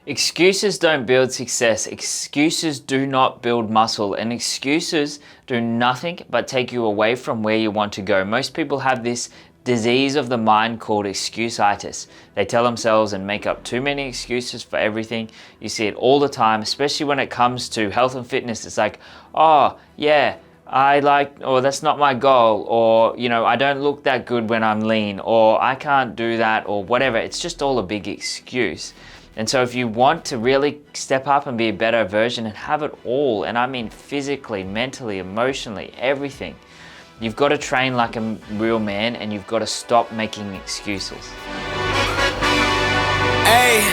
Excuses don't build success. Excuses do not build muscle, and excuses do nothing but take you away from where you want to go. Most people have this disease of the mind called excuse-itis. They tell themselves and make up too many excuses for everything. You see it all the time, especially when it comes to health and fitness. It's like, oh yeah, or that's not my goal, or I don't look that good when I'm lean, or I can't do that, or whatever. It's just all a big excuse. And so if you want to really step up and be a better version and have it all, and I mean physically, mentally, emotionally, everything, you've got to train like a real man, and you've got to stop making excuses. Hey,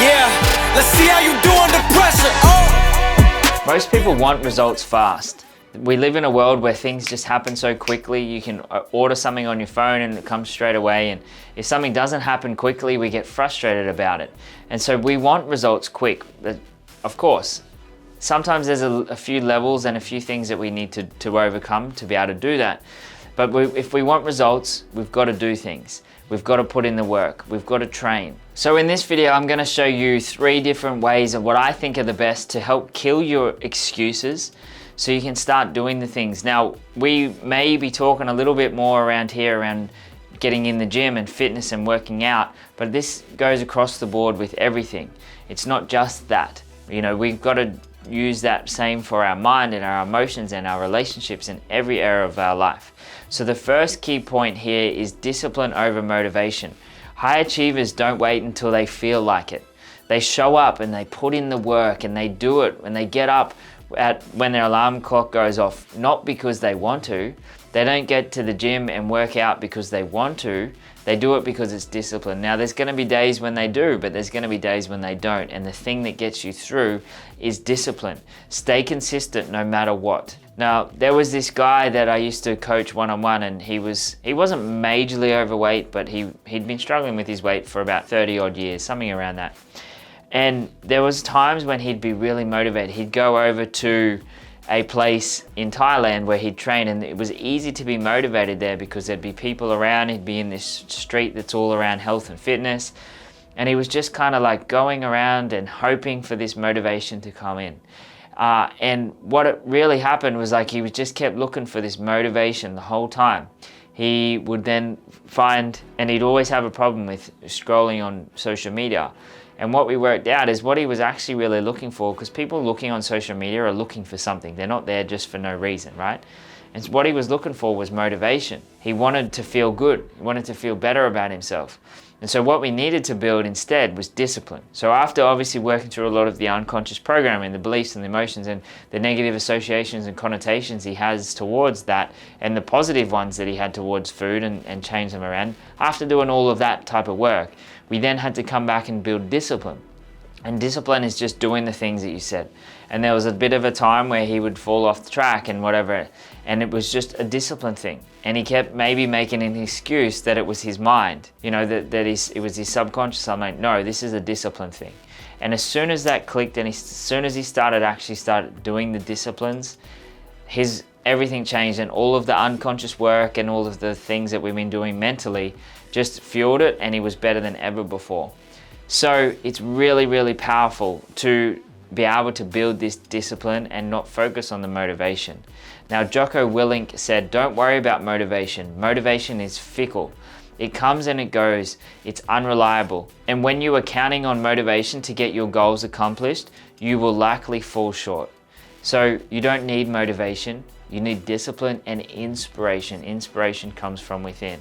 yeah, let's see how you do under pressure. Oh. Most people want results fast. We live in a world where things just happen so quickly. You can order something on your phone and it comes straight away. And if something doesn't happen quickly, we get frustrated about it. And so we want results quick. But of course, sometimes there's a few levels and a few things that we need to overcome to be able to do that. But if we want results, we've got to do things. We've got to put in the work. We've got to train. So in this video, I'm going to show you 3 different ways of what I think are the best to help kill your excuses, so you can start doing the things. Now, we may be talking a little bit more around here around getting in the gym and fitness and working out, but this goes across the board with everything. It's not just that. We've got to use that same for our mind and our emotions and our relationships in every area of our life. So the first key point here is discipline over motivation. High achievers don't wait until they feel like it. They show up and they put in the work and they do it when they get up when their alarm clock goes off, not because they want to. They don't get to the gym and work out because they want to. They do it because it's discipline. Now, there's going to be days when they do, but there's going to be days when they don't. And the thing that gets you through is discipline. Stay consistent no matter what. Now, there was this guy that I used to coach one-on-one, and he wasn't majorly overweight, but he'd been struggling with his weight for about 30 odd years, something around that. And there was times when he'd be really motivated. He'd go over to a place in Thailand where he'd train, and it was easy to be motivated there because there'd be people around. He'd be in this street that's all around health and fitness. And he was just kind of like going around and hoping for this motivation to come in. And what it really happened was he just kept looking for this motivation the whole time. He would then find, and he'd always have a problem with scrolling on social media. And what we worked out is what he was actually really looking for, because people looking on social media are looking for something. They're not there just for no reason, right? And what he was looking for was motivation. He wanted to feel good. He wanted to feel better about himself. And so what we needed to build instead was discipline. So after obviously working through a lot of the unconscious programming, the beliefs and the emotions and the negative associations and connotations he has towards that, and the positive ones that he had towards food and change them around, after doing all of that type of work, we then had to come back and build discipline. And discipline is just doing the things that you said. And there was a bit of a time where he would fall off the track and whatever, and it was just a discipline thing. And he kept maybe making an excuse that it was his mind, it was his subconscious. I'm like, no, this is a discipline thing. And as soon as that clicked, and as soon as he started doing the disciplines, everything changed, and all of the unconscious work and all of the things that we've been doing mentally just fueled it, and he was better than ever before. So it's really, really powerful to be able to build this discipline and not focus on the motivation. Now, Jocko Willink said, don't worry about motivation. Motivation is fickle. It comes and it goes. It's unreliable. And when you are counting on motivation to get your goals accomplished, you will likely fall short. So you don't need motivation. You need discipline and inspiration. Inspiration comes from within.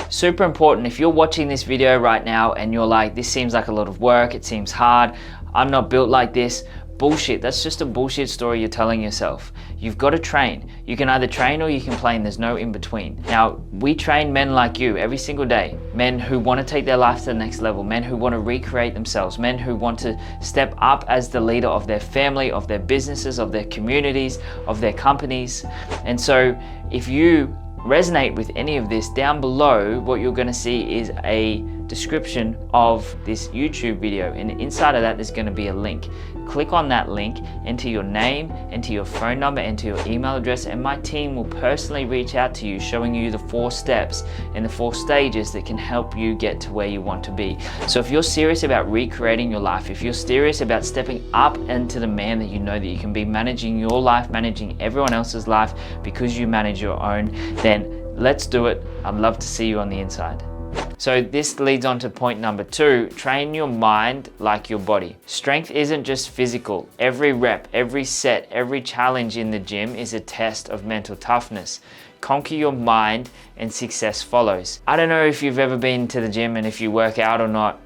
Super important. If you're watching this video right now and you're like, this seems like a lot of work, it seems hard, I'm not built like this, bullshit. That's just a bullshit story you're telling yourself. You've got to train. You can either train or you can play, and there's no in between. Now, we train men like you every single day. Men who want to take their life to the next level, men who want to recreate themselves, men who want to step up as the leader of their family, of their businesses, of their communities, of their companies. And so if you resonate with any of this, down below what you're going to see is a description of this YouTube video, and inside of that there's going to be a link. Click on that link, enter your name, enter your phone number, enter your email address, and my team will personally reach out to you, showing you the 4 steps and the 4 stages that can help you get to where you want to be. So if you're serious about recreating your life, if you're serious about stepping up into the man that you know that you can be, managing your life, managing everyone else's life because you manage your own, then let's do it. I'd love to see you on the inside. So this leads on to point number 2, train your mind like your body. Strength isn't just physical. Every rep, every set, every challenge in the gym is a test of mental toughness. Conquer your mind and success follows. I don't know if you've ever been to the gym and if you work out or not,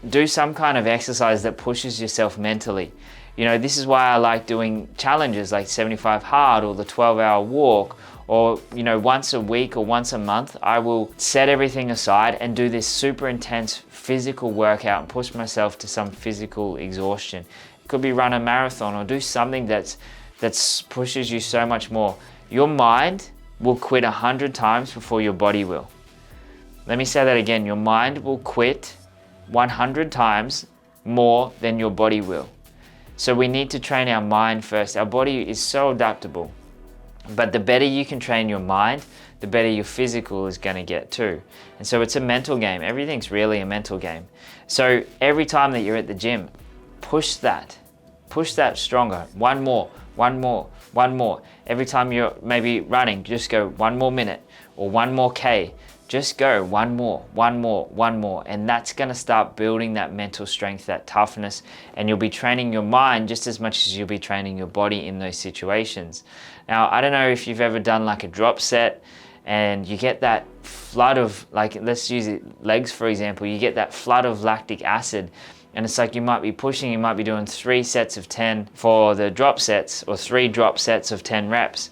do some kind of exercise that pushes yourself mentally. You know, this is why I like doing challenges like 75 hard or the 12-hour walk, or, you know, once a week or once a month, I will set everything aside and do this super intense physical workout and push myself to some physical exhaustion. It could be run a marathon or do something that's pushes you so much more. Your mind will quit 100 times before your body will. Let me say that again. Your mind will quit 100 times more than your body will. So we need to train our mind first. Our body is so adaptable. But the better you can train your mind, the better your physical is going to get too. And so it's a mental game. Everything's really a mental game. So every time that you're at the gym, push that stronger. One more. Every time you're maybe running, just go 1 more minute or 1 more K. Just go 1 more. And that's going to start building that mental strength, that toughness, and you'll be training your mind just as much as you'll be training your body in those situations. Now, I don't know if you've ever done like a drop set and you get that flood of, like, let's use legs for example, you get that flood of lactic acid, and it's like you might be pushing, you might be doing 3 sets of 10 for the drop sets or 3 drop sets of 10 reps.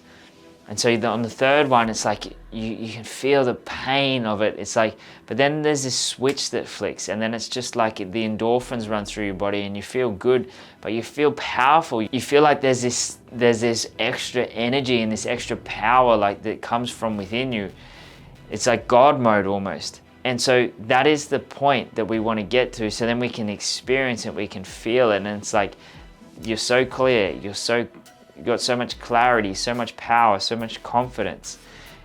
And so on the 3rd one, it's like you can feel the pain of it. It's like, but then there's this switch that flicks, and then it's just like the endorphins run through your body and you feel good, but you feel powerful. You feel like there's this extra energy and this extra power like that comes from within you. It's like God mode almost. And so that is the point that we want to get to, so then we can experience it, we can feel it, and it's like you're so clear, you've got so much clarity, so much power, so much confidence.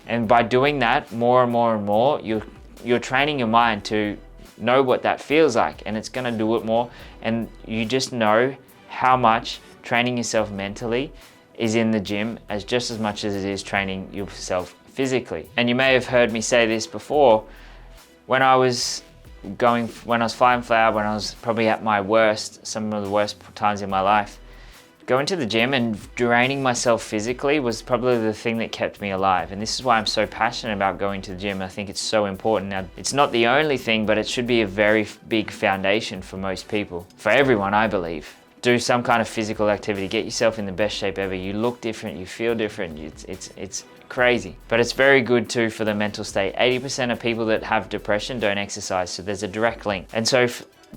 And by doing that more and more, you're training your mind to know what that feels like, and it's going to do it more. And you just know how much training yourself mentally is in the gym just as much as it is training yourself physically. And you may have heard me say this before, when I was flying flower, when I was probably at my worst, some of the worst times in my life, going to the gym and draining myself physically was probably the thing that kept me alive. And this is why I'm so passionate about going to the gym. I think it's so important. Now, it's not the only thing, but it should be a very big foundation for most people. For everyone, I believe. Do some kind of physical activity. Get yourself in the best shape ever. You look different, you feel different. It's crazy. But it's very good too for the mental state. 80% of people that have depression don't exercise, so there's a direct link. And so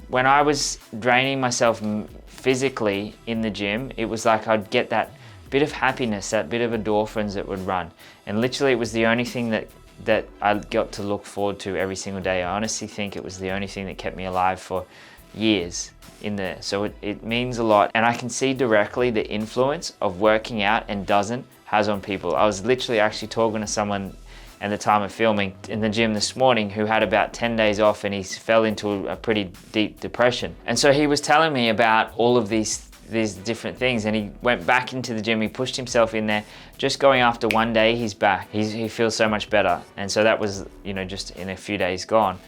when I was draining myself physically in the gym, it was like I'd get that bit of happiness, that bit of endorphins that would run. And literally it was the only thing that I got to look forward to every single day. I honestly think it was the only thing that kept me alive for years in there. So it means a lot. And I can see directly the influence of working out and doesn't has on people. I was literally actually talking to someone at the time of filming in the gym this morning who had about 10 days off, and he fell into a pretty deep depression. And so he was telling me about all of these different things, and he went back into the gym, he pushed himself in there. Just going after 1 day, he's back. He feels so much better. And so that was, just in a few days gone.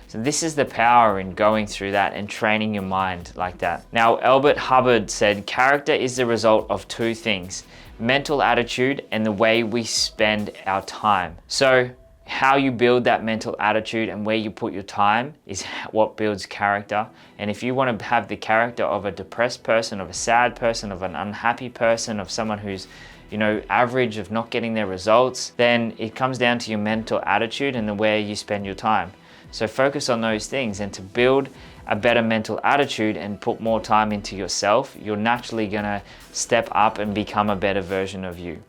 So this is the power in going through that and training your mind like that. Now, Albert Hubbard said, character is the result of 2 things: mental attitude and the way we spend our time. So how you build that mental attitude and where you put your time is what builds character. And if you want to have the character of a depressed person, of a sad person, of an unhappy person, of someone who's average, of not getting their results, then it comes down to your mental attitude and the way you spend your time. So focus on those things, and to build a better mental attitude and put more time into yourself, you're naturally gonna step up and become a better version of you.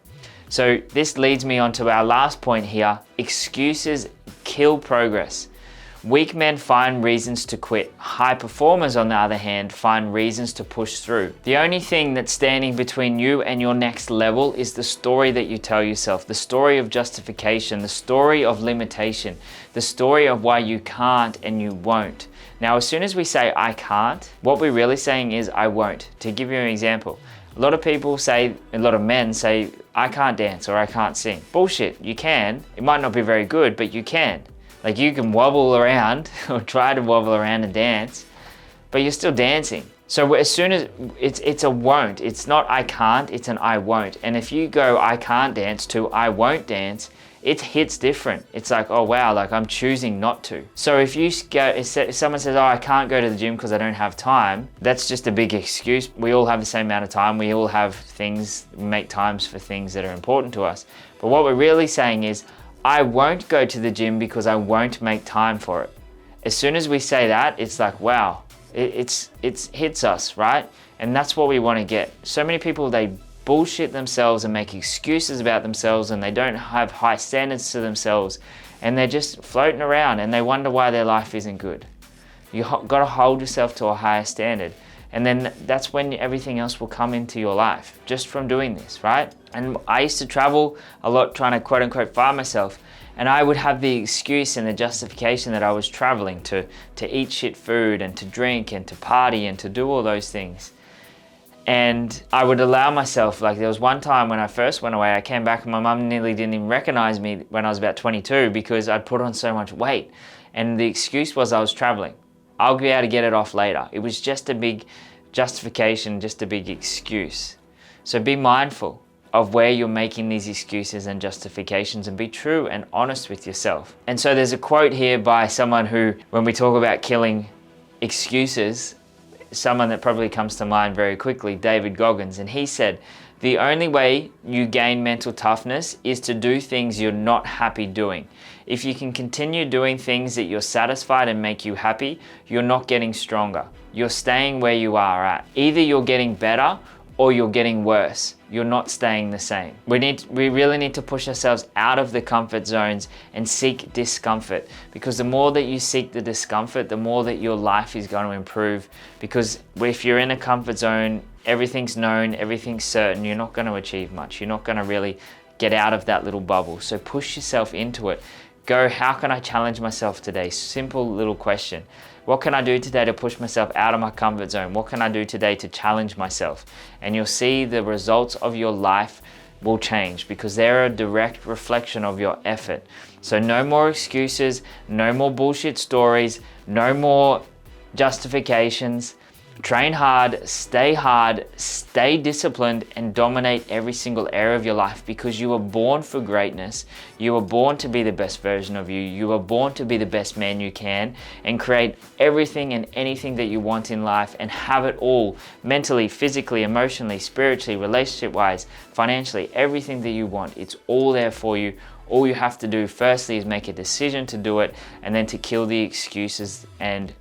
So this leads me on to our last point here: excuses kill progress. Weak men find reasons to quit. High performers, on the other hand, find reasons to push through. The only thing that's standing between you and your next level is the story that you tell yourself, the story of justification, the story of limitation, the story of why you can't and you won't. Now, as soon as we say, I can't, what we're really saying is, I won't. To give you an example, a lot of men say, I can't dance or I can't sing. Bullshit, you can. It might not be very good, but you can. Like, you can wobble around or try to wobble around and dance, but you're still dancing. So as soon as it's a won't, it's not I can't, it's an I won't. And if you go I can't dance to I won't dance, it hits different. It's like, oh wow, like I'm choosing not to. So if someone says, oh, I can't go to the gym because I don't have time, that's just a big excuse. We all have the same amount of time. We all have things, make times for things that are important to us. But what we're really saying is, I won't go to the gym because I won't make time for it. As soon as we say that, it's like, wow, it hits us, right? And that's what we want to get. So many people, they bullshit themselves and make excuses about themselves, and they don't have high standards to themselves, and they're just floating around and they wonder why their life isn't good. You got to hold yourself to a higher standard. And then that's when everything else will come into your life, just from doing this, right? And I used to travel a lot trying to quote unquote find myself. And I would have the excuse and the justification that I was traveling to eat shit food and to drink and to party and to do all those things. And I would allow myself, like there was one time when I first went away, I came back and my mum nearly didn't even recognize me when I was about 22 because I'd put on so much weight. And the excuse was I was traveling. I'll be able to get it off later. It was just a big justification, just a big excuse. So be mindful of where you're making these excuses and justifications, and be true and honest with yourself. And so there's a quote here by someone who, when we talk about killing excuses, someone that probably comes to mind very quickly, David Goggins, and he said, the only way you gain mental toughness is to do things you're not happy doing. If you can continue doing things that you're satisfied and make you happy, you're not getting stronger. You're staying where you are at. Either you're getting better or you're getting worse. You're not staying the same. We really need to push ourselves out of the comfort zones and seek discomfort, because the more that you seek the discomfort, the more that your life is going to improve. Because if you're in a comfort zone, everything's known, everything's certain, you're not going to achieve much. You're not going to really get out of that little bubble. So push yourself into it. Go, how can I challenge myself today? Simple little question. What can I do today to push myself out of my comfort zone? What can I do today to challenge myself? And you'll see the results of your life will change, because they're a direct reflection of your effort. So no more excuses, no more bullshit stories, no more justifications. Train hard, stay disciplined, and dominate every single area of your life, because you were born for greatness. You were born to be the best version of you. You were born to be the best man you can and create everything and anything that you want in life and have it all, mentally, physically, emotionally, spiritually, relationship-wise, financially, everything that you want. It's all there for you. All you have to do firstly is make a decision to do it, and then to kill the excuses and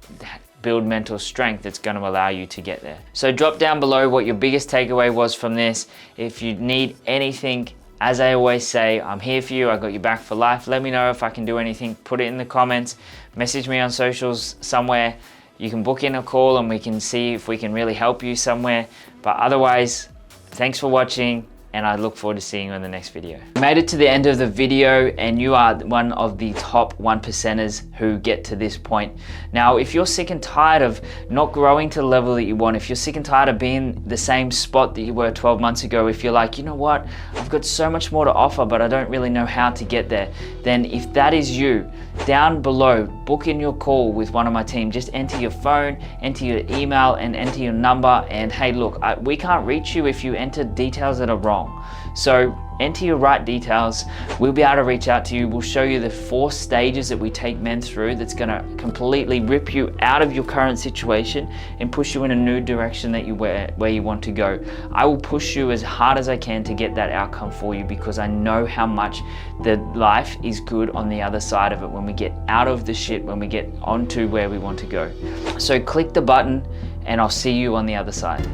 build mental strength that's going to allow you to get there. So drop down below what your biggest takeaway was from this. If you need anything, as I always say, I'm here for you. I got your back for life. Let me know if I can do anything. Put it in the comments. Message me on socials somewhere. You can book in a call and we can see if we can really help you somewhere. But otherwise, thanks for watching, and I look forward to seeing you in the next video. You made it to the end of the video, and you are one of the top 1%ers who get to this point. Now, if you're sick and tired of not growing to the level that you want, if you're sick and tired of being the same spot that you were 12 months ago, if you're like, you know what, I've got so much more to offer, but I don't really know how to get there, then if that is you, down below, book in your call with one of my team. Just enter your phone, enter your email, and enter your number. And hey, look, we can't reach you if you enter details that are wrong. So enter your right details. We'll be able to reach out to you. We'll show you the 4 stages that we take men through that's going to completely rip you out of your current situation and push you in a new direction that where you want to go. I will push you as hard as I can to get that outcome for you, because I know how much the life is good on the other side of it when we get out of the shit, when we get onto where we want to go. So click the button and I'll see you on the other side.